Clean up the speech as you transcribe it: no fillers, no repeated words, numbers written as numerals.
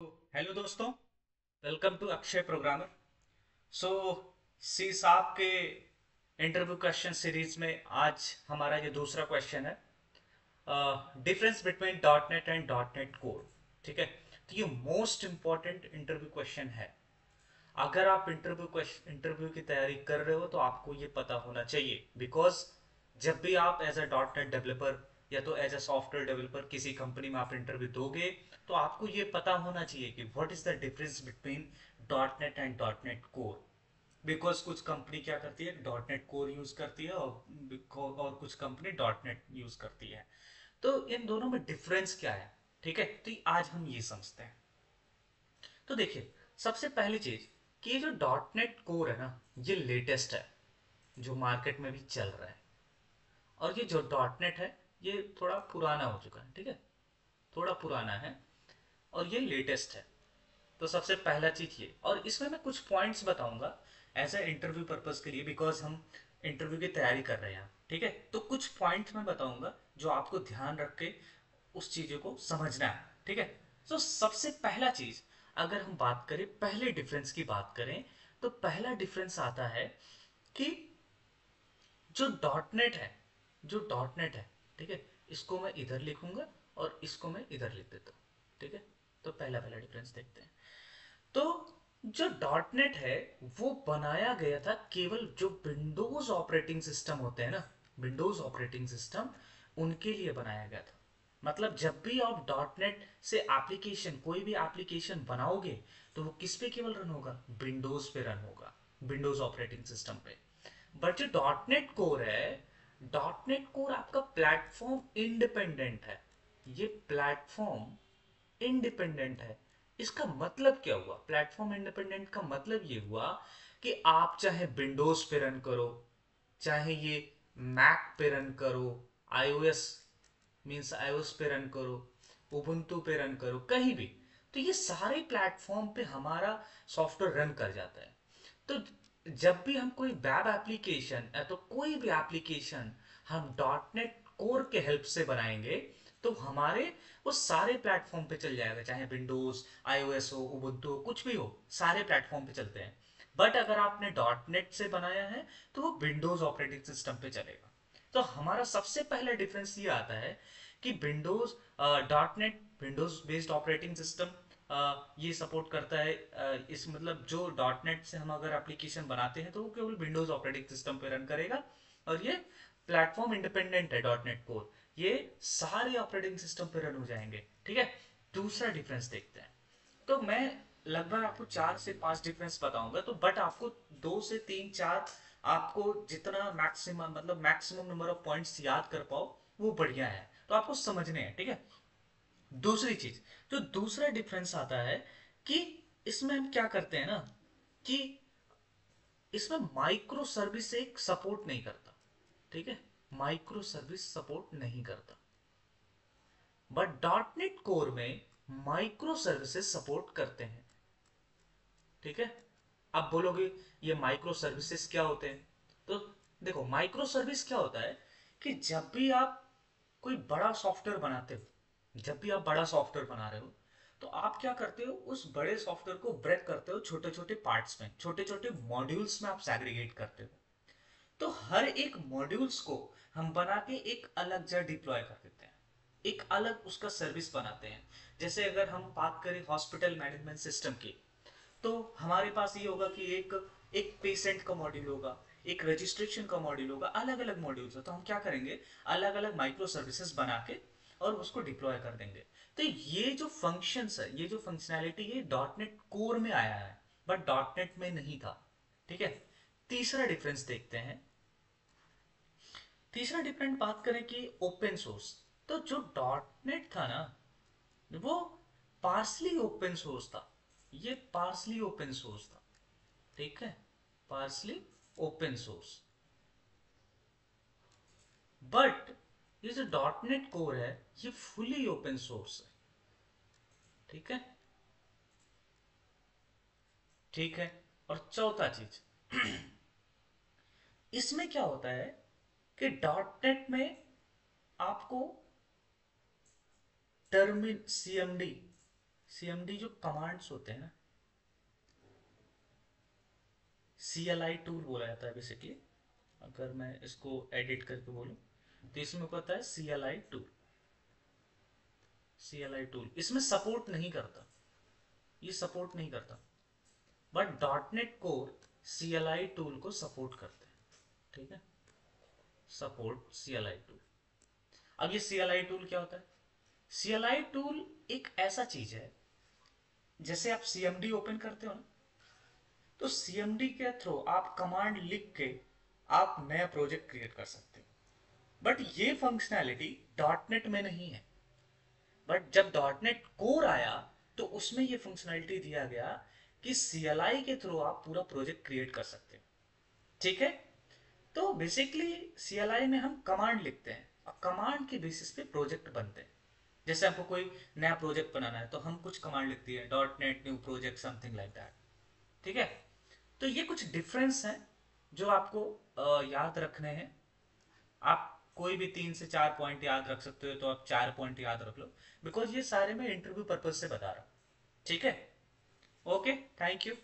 Hello दोस्तों, welcome to Akshay programmer. सो सी साहब के इंटरव्यू क्वेश्चन सीरीज में आज हमारा ये दूसरा क्वेश्चन है, difference between dot net and dot net core. ठीक है, तो ये मोस्ट इंपॉर्टेंट इंटरव्यू क्वेश्चन है। अगर आप इंटरव्यू की तैयारी कर रहे हो तो आपको ये पता होना चाहिए, बिकॉज जब भी आप as a dot net developer या तो एज अ सॉफ्टवेयर डेवलपर किसी कंपनी में आप इंटरव्यू दोगे तो आपको ये पता होना चाहिए कि what is the difference between dot net and dot net core. Because कुछ कंपनी क्या करती है, डॉट नेट कोर यूज करती है, और कुछ कंपनी डॉट नेट यूज करती है। तो इन दोनों में डिफरेंस क्या है, ठीक है, तो आज हम ये समझते हैं। तो देखिए, सबसे पहली चीज कि ये जो डॉट नेट कोर है ना, ये लेटेस्ट है, जो मार्केट में भी चल रहा है। और ये जो डॉट नेट है, ये थोड़ा पुराना हो चुका है। ठीक है, थोड़ा पुराना है और ये लेटेस्ट है। तो सबसे पहला चीज ये, और इसमें मैं कुछ पॉइंट्स बताऊंगा एज ए इंटरव्यू पर्पज के लिए, बिकॉज हम इंटरव्यू की तैयारी कर रहे हैं। ठीक है, तो कुछ पॉइंट्स मैं बताऊंगा जो आपको ध्यान रख के उस चीजों को समझना है। ठीक है, तो सबसे पहला चीज, अगर हम बात करें पहले डिफरेंस की बात करें, तो पहला डिफरेंस आता है कि जो डॉट नेट है, जो डॉट नेट है, ठीक है, इसको मैं इधर लिखूंगा और इसको मैं इधर लिख देता हूँ। ठीक है, तो पहला पहला डिफरेंस देखते हैं। तो जो डॉट नेट है वो बनाया गया था केवल जो विंडोज ऑपरेटिंग सिस्टम होते हैं ना, विंडोज ऑपरेटिंग सिस्टम, उनके लिए बनाया गया था। मतलब जब भी आप डॉट नेट से एप्लीकेशन, कोई भी एप्लीकेशन बनाओगे तो वो किस पे केवल रन होगा, विंडोज पे रन होगा, विंडोज ऑपरेटिंग सिस्टम पे। बट जो डॉट नेट कोर है, डॉट नेट कोर आपका प्लेटफॉर्म इंडिपेंडेंट है। ये प्लेटफॉर्म इंडिपेंडेंट है। इसका मतलब क्या हुआ, प्लेटफॉर्म इंडिपेंडेंट का मतलब ये हुआ कि आप चाहे विंडोज पे रन करो, चाहे ये मैक पे रन करो, आईओएस मींस आईओएस पे रन करो, उबुंटू पे रन करो, कहीं भी, तो ये सारे प्लेटफॉर्म पे हमारा सॉफ्टवेयर रन कर जाता है। तो जब भी हम कोई वेब एप्लीकेशन या तो कोई भी एप्लीकेशन हम डॉट नेट कोर के हेल्प से बनाएंगे तो हमारे वो सारे प्लेटफॉर्म पे चल जाएगा, चाहे विंडोज, आईओएस हो, उबुंटू हो, कुछ भी हो, सारे प्लेटफॉर्म पे चलते हैं। बट अगर आपने डॉट नेट से बनाया है तो वो विंडोज ऑपरेटिंग सिस्टम पे चलेगा। तो हमारा सबसे पहला डिफरेंस ये आता है कि Windows, dot net Windows based operating system ये सपोर्ट करता है। इस मतलब जो डॉट नेट से हम अगर एप्लीकेशन बनाते हैं तो वो केवल विंडोज ऑपरेटिंग सिस्टम पे रन करेगा। और ये प्लेटफॉर्म इंडिपेंडेंट है डॉट नेट कोर, ये सारे ऑपरेटिंग सिस्टम पे रन हो जाएंगे। ठीक है, दूसरा डिफरेंस देखते हैं। तो मैं लगभग आपको 4 से 5 डिफरेंस बताऊंगा, तो बट आपको 2 से 3 4, आपको जितना मैक्सिमम मतलब मैक्सिमम नंबर ऑफ पॉइंट्स याद कर पाओ वो बढ़िया है, तो आपको समझने हैं। ठीक है, दूसरी चीज, जो दूसरा डिफरेंस आता है कि इसमें हम क्या करते हैं ना, कि इसमें माइक्रो सर्विस एक सपोर्ट नहीं करता। ठीक है, माइक्रो सर्विस सपोर्ट नहीं करता। बट डॉट नेट कोर में माइक्रो सर्विसेज सपोर्ट करते हैं। ठीक है, अब बोलोगे ये माइक्रो सर्विसेज क्या होते हैं, तो देखो, माइक्रो सर्विस क्या होता है कि जब भी आप कोई बड़ा सॉफ्टवेयर बनाते हो, जब भी आप बड़ा सॉफ्टवेयर बना रहे हो तो आप क्या करते हो, उस बड़े सॉफ्टवेयर को ब्रेक करते हो छोटे छोटे पार्ट्स में, छोटे छोटे मॉड्यूल्स में आप सैग्रीगेट करते हो। तो हर एक मॉड्यूल्स को हम बना के एक अलग जगह डिप्लॉय कर देते हैं, एक अलग उसका सर्विस बनाते हैं। जैसे अगर हम बात करें हॉस्पिटल मैनेजमेंट सिस्टम की, तो हमारे पास ये होगा कि एक एक पेशेंट का मॉड्यूल होगा, एक रजिस्ट्रेशन का मॉड्यूल होगा, अलग अलग मॉड्यूल्स है। तो हम क्या करेंगे, अलग अलग माइक्रो सर्विसेज बना के और उसको डिप्लॉय कर देंगे। तो ये जो फंक्शंस है, ये जो फंक्शनैलिटी, ये डॉट नेट कोर में आया है, बट डॉट नेट में नहीं था। ठीक है, तीसरा डिफरेंस देखते हैं। तीसरा डिफरेंट बात करें कि ओपन सोर्स, तो जो डॉट नेट था ना, वो पार्सली ओपन सोर्स था। ये पार्सली ओपन सोर्स था। ठीक है, पार्सली ओपन सोर्स। बट ये जो डॉट नेट कोर है ये फुली ओपन सोर्स है। ठीक है, ठीक है। और चौथा चीज, इसमें क्या होता है कि डॉट नेट में आपको टर्मिन सीएमडी, सीएमडी जो कमांड्स होते हैं ना, CLI टूल बोला जाता है बेसिकली। अगर मैं इसको एडिट करके बोलूं तो इसमें पता है CLI टूल इसमें सपोर्ट नहीं करता, ये सपोर्ट नहीं करता, but dot net core CLI tool को सपोर्ट करते हैं। ठीक है, सपोर्ट CLI टूल। अब ये CLI टूल क्या होता है? CLI टूल एक ऐसा चीज है, जैसे आप CMD ओपन करते हो ना, तो CMD के थ्रू आप कमांड लिख के आप नया प्रोजेक्ट क्रिएट कर सकते हो, बट ये फंक्शनैलिटी डॉट नेट में नहीं है। बट जब डॉट नेट कोर आया तो उसमें ये फंक्शनैलिटी दिया गया कि CLI के थ्रू आप पूरा प्रोजेक्ट क्रिएट कर सकते हो। ठीक है, तो बेसिकली CLI में हम कमांड लिखते हैं और कमांड के बेसिस पे प्रोजेक्ट बनते हैं। जैसे आपको कोई नया प्रोजेक्ट बनाना है तो हम कुछ कमांड लिखते हैं, dot net new project something like that. ठीक है, तो ये कुछ डिफरेंस हैं जो आपको याद रखने हैं। आप कोई भी 3 से 4 पॉइंट याद रख सकते हो तो आप 4 पॉइंट याद रख लो, बिकॉज ये सारे मैं इंटरव्यू पर्पज से बता रहा हूँ। ठीक है, ओके, थैंक यू।